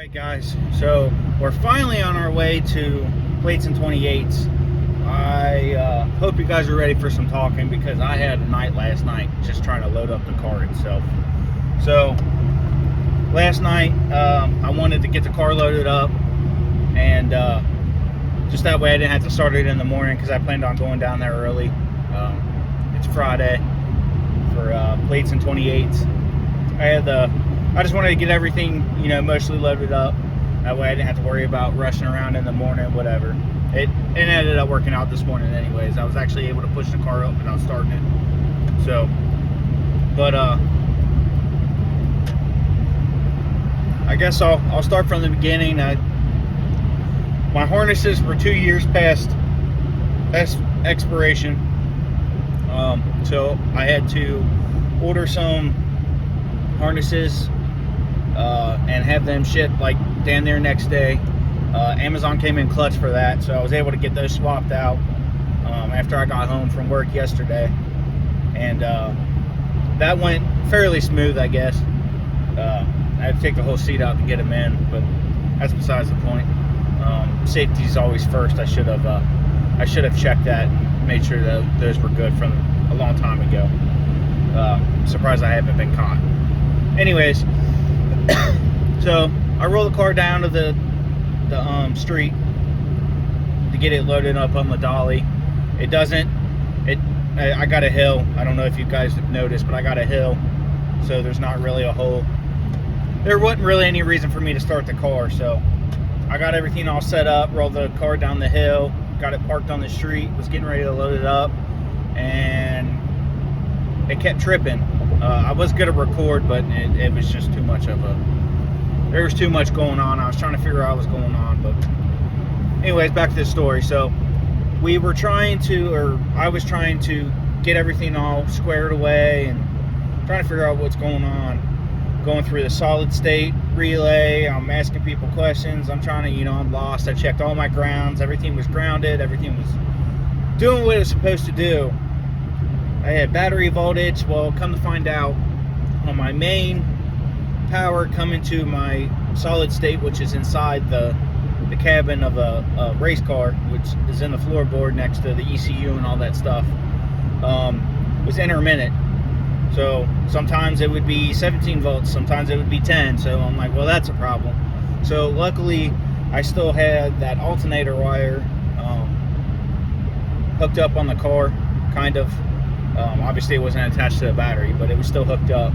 Alright guys, so we're finally on our way to plates and 28s. I hope you guys are ready for some talking because I had a night last night just trying to load up the car itself. So last night I wanted to get the car loaded up and just that way I didn't have to start it in the morning because I planned on going down there early. It's Friday for plates and 28s. I just wanted to get everything, mostly loaded up. That way I didn't have to worry about rushing around in the morning, whatever. It ended up working out this morning anyways. I was actually able to push the car up without starting it. So, but I guess I'll start from the beginning. My harnesses were 2 years past expiration. So I had to order some harnesses and have them shipped like down there next day. Amazon came in clutch for that, so I was able to get those swapped out after I got home from work yesterday, and that went fairly smooth, I guess. I had to take the whole seat out to get them in, but that's besides the point. Safety is always first. I should have checked that and made sure that those were good from a long time ago. Surprised I haven't been caught. Anyways, so I roll the car down to the street to get it loaded up on the dolly. I got a hill. I don't know if you guys have noticed, but I got a hill, so there's not really a hole. There wasn't really any reason for me to start the car, so I got everything all set up, rolled the car down the hill, got it parked on the street, was getting ready to load it up, and it kept tripping. I was gonna record, but it was just too much there was too much going on. I was trying to figure out what was going on, but anyways, back to this story. So I was trying to get everything all squared away and trying to figure out what's going on. Going through the solid state relay, I'm asking people questions. I'm trying to, I'm lost. I checked all my grounds. Everything was grounded. Everything was doing what it was supposed to do. I had battery voltage. Well, come to find out, on my main power coming to my solid state, which is inside the cabin of a race car, which is in the floorboard next to the ECU and all that stuff, was intermittent. So sometimes it would be 17 volts, sometimes it would be 10. So I'm like, well, that's a problem. So luckily I still had that alternator wire hooked up on the car, kind of. Obviously it wasn't attached to the battery, but it was still hooked up.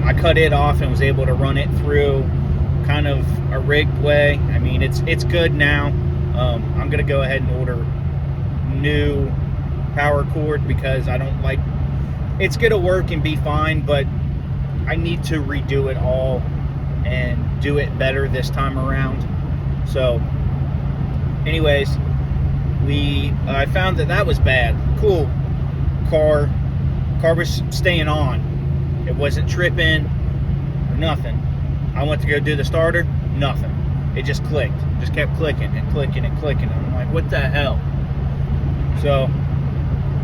I cut it off and was able to run it through kind of a rigged way. I mean, it's good now. I'm gonna go ahead and order new power cord because I don't like. It's gonna work and be fine, but I need to redo it all and do it better this time around. So, anyways, I found that was bad. Cool. Car was staying on. It wasn't tripping or nothing. I went to go do the starter, nothing. It just clicked. Just kept clicking and clicking and clicking. I'm like, what the hell? So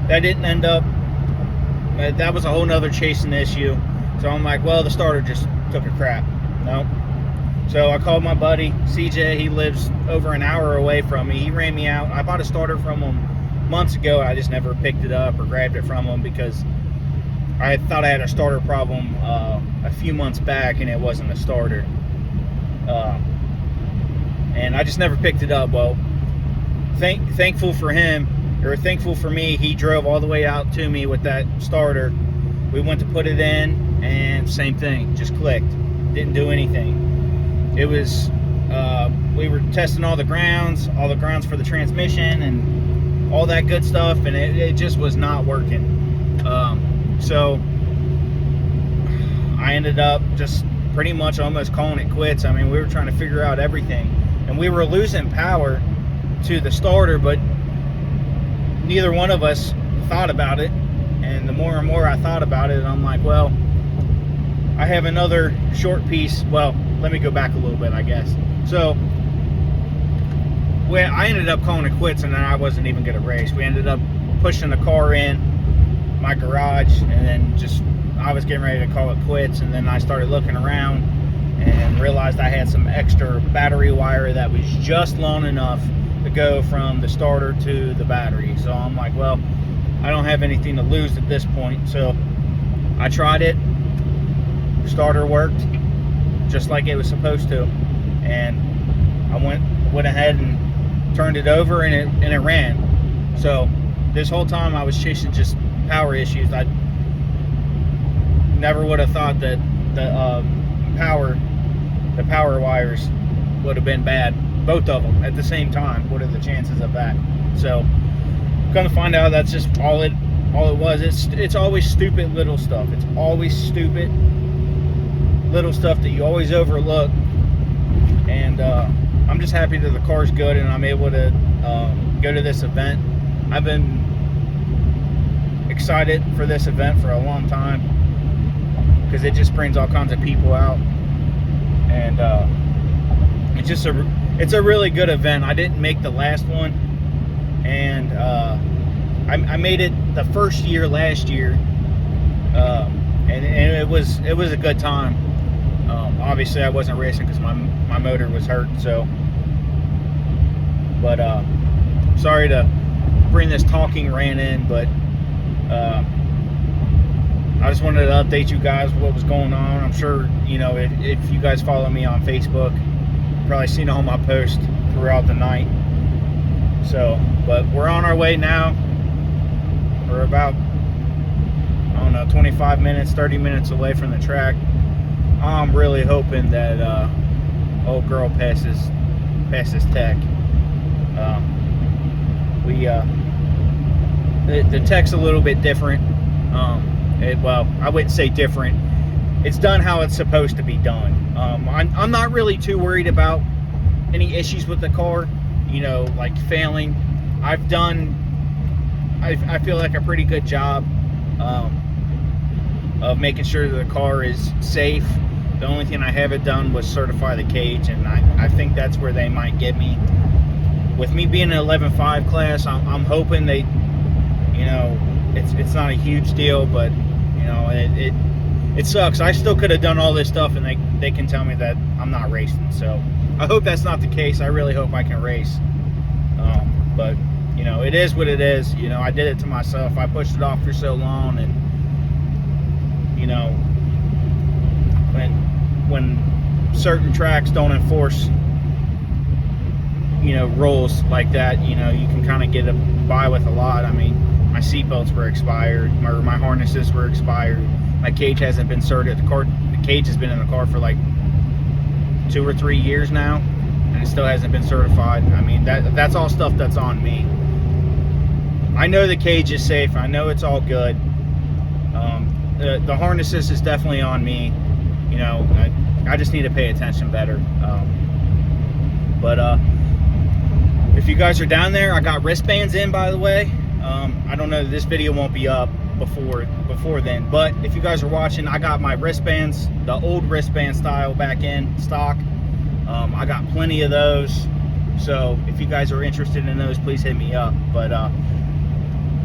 that didn't end up. That was a whole nother chasing issue. So I'm like, well, the starter just took a crap. Nope. So I called my buddy CJ. He lives over an hour away from me. He ran me out. I bought a starter from him months ago. I just never picked it up or grabbed it from him because I thought I had a starter problem a few months back, and it wasn't a starter. And I just never picked it up. Well, thankful for him, or thankful for me, he drove all the way out to me with that starter. We went to put it in, and same thing, just clicked. Didn't do anything. It was, we were testing all the grounds for the transmission and all that good stuff, and it just was not working. So I ended up just pretty much almost calling it quits. I mean, we were trying to figure out everything, and we were losing power to the starter, but neither one of us thought about it. And the more and more I thought about it, I'm like, well, I have another short piece. Well, let me go back a little bit, I guess. So I ended up calling it quits, and then I wasn't even going to race. We ended up pushing the car in my garage, and then I was getting ready to call it quits, and then I started looking around and realized I had some extra battery wire that was just long enough to go from the starter to the battery. So I'm like, well, I don't have anything to lose at this point. So I tried it. The starter worked just like it was supposed to, and I went ahead and turned it over, and it ran. So this whole time I was chasing just power issues. I never would have thought that the power wires would have been bad. Both of them at the same time. What are the chances of that? So come to find out, that's just all it was. It's always stupid little stuff. It's always stupid little stuff that you always overlook. And I'm just happy that the car's good and I'm able to go to this event. I've been excited for this event for a long time because it just brings all kinds of people out, and it's a really good event. I didn't make the last one, and I made it the first year last year, and it was a good time. Obviously I wasn't racing because my motor was hurt, so, but sorry to bring this talking rant in, but I just wanted to update you guys what was going on. I'm sure, you know, if you guys follow me on Facebook, you've probably seen all my posts throughout the night. So, but we're on our way now. We're about, I don't know, 25 minutes, 30 minutes away from the track. I'm really hoping that old girl passes tech. The tech's a little bit different. Well, I wouldn't say different. It's done how it's supposed to be done. I'm not really too worried about any issues with the car, you know, like failing. I feel like a pretty good job of making sure that the car is safe. The only thing I haven't done was certify the cage, and I think that's where they might get me. With me being an 11.5 class, I'm hoping they, you know, it's not a huge deal, but you know, it sucks. I still could have done all this stuff, and they can tell me that I'm not racing. So I hope that's not the case. I really hope I can race. But you know, it is what it is. You know, I did it to myself. I pushed it off for so long, and you know, when certain tracks don't enforce, you know, rules like that, you know, you can kind of get by with a lot. I mean, my seatbelts were expired, my harnesses were expired, my cage hasn't been certified. The cage has been in the car for like 2 or 3 years now, and it still hasn't been certified. I mean, that's all stuff that's on me. I know the cage is safe. I know it's all good. The harnesses is definitely on me. You know, I just need to pay attention better. But if you guys are down there, I got wristbands in, by the way. I don't know, this video won't be up before then, but if you guys are watching, I got my wristbands, the old wristband style, back in stock. I got plenty of those, so if you guys are interested in those, please hit me up. But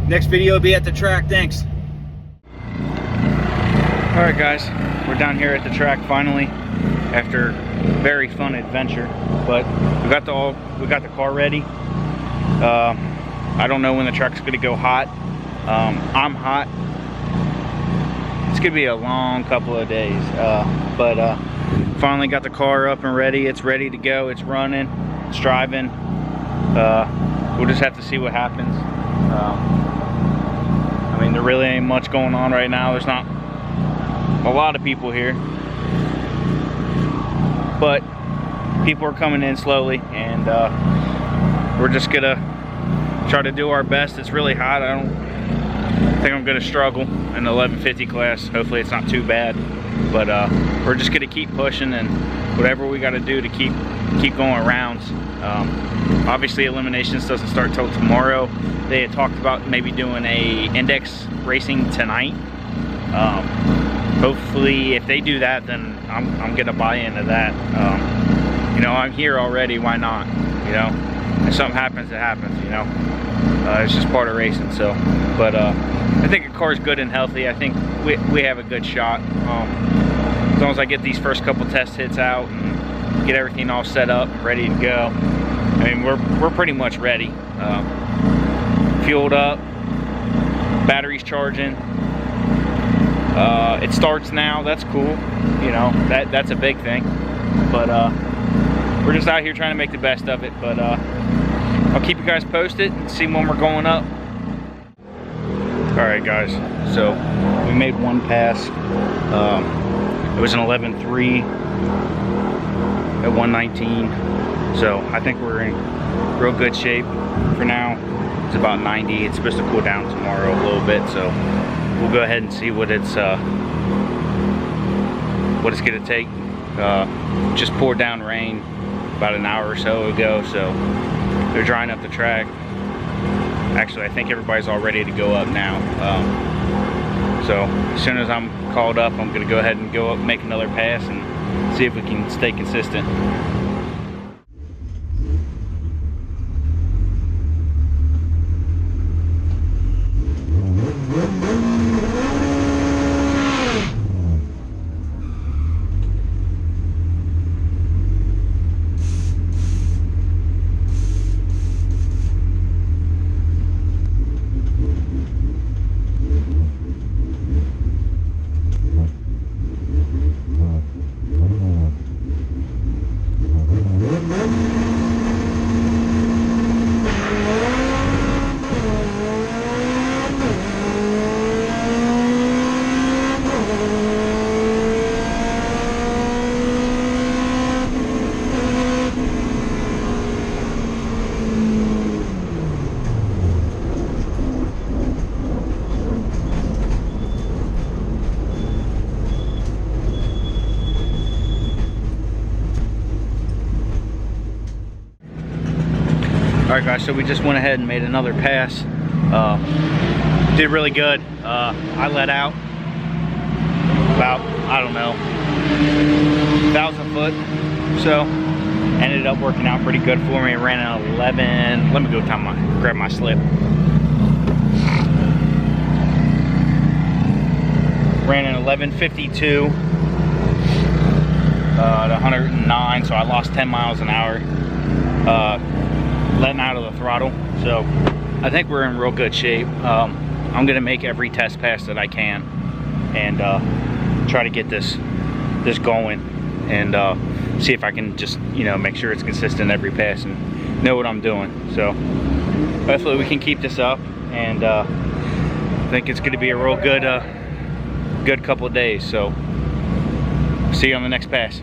next video will be at the track. Thanks. All right, guys, we're down here at the track finally after a very fun adventure. But we got the car ready. I don't know when the truck's gonna go hot. I'm hot. It's gonna be a long couple of days, but finally got the car up and ready. It's ready to go. It's running. It's driving. We'll just have to see what happens. I mean, there really ain't much going on right now. There's not a lot of people here, but people are coming in slowly, and we're just gonna try to do our best. It's really hot. I don't think I'm gonna struggle in the 1150 class. Hopefully it's not too bad, but we're just gonna keep pushing and whatever we got to do to keep going rounds. Obviously eliminations doesn't start till tomorrow. They had talked about maybe doing a index racing tonight. Hopefully if they do that, then I'm gonna buy into that. You know, I'm here already, why not? You know, if something happens, it happens, you know. It's just part of racing. So, but I think the car's good and healthy. I think we have a good shot. as long as I get these first couple test hits out and get everything all set up, ready to go. I mean, we're pretty much ready. Fueled up, battery's charging. It starts now. That's cool. You know, that's a big thing. But we're just out here trying to make the best of it. But I'll keep you guys posted and see when we're going up. All right, guys. So we made one pass. It was an 11.3 at 119. So I think we're in real good shape for now. It's about 90. It's supposed to cool down tomorrow a little bit, so we'll go ahead and see what it's gonna take. Just poured down rain about an hour or so ago, so they're drying up the track. Actually, I think everybody's all ready to go up now. So as soon as I'm called up, I'm gonna go ahead and go up, make another pass, and see if we can stay consistent. Alright guys, so we just went ahead and made another pass. Did really good. I let out about, I don't know, 1,000 foot. So ended up working out pretty good for me. Ran an 11. Let me go grab my slip. Ran an 11.52 at 109, so I lost 10 miles an hour. Letting out of the throttle, so I think we're in real good shape. I'm gonna make every test pass that I can and try to get this going and see if I can just, you know, make sure it's consistent every pass and know what I'm doing. So hopefully we can keep this up, and I think it's gonna be a real good good couple of days. So see you on the next pass.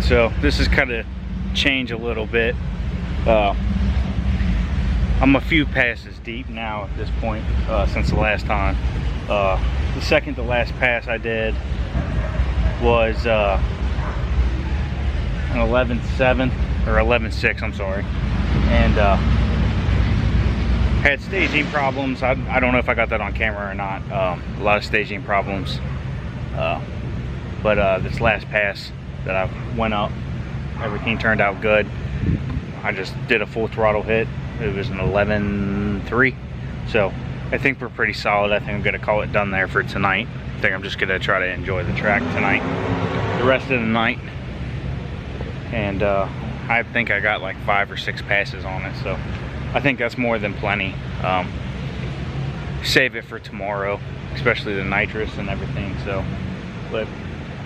So this is kind of change a little bit. I'm a few passes deep now at this point since the last time. The second to last pass I did was an 11.7 or 11.6, I'm sorry, and had staging problems. I don't know if I got that on camera or not. A lot of staging problems, but this last pass that I went up, everything turned out good. I just did a full throttle hit. It was an 11.3, so I think we're pretty solid. I think I'm gonna call it done there for tonight. I think I'm just gonna try to enjoy the track tonight, the rest of the night, and I think I got like 5 or 6 passes on it, so I think that's more than plenty. Save it for tomorrow, especially the nitrous and everything. So, but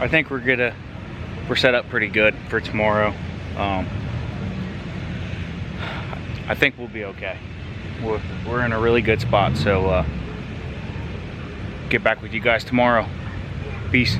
I think we're set up pretty good for tomorrow. I think we'll be okay. We're in a really good spot, so get back with you guys tomorrow. Peace.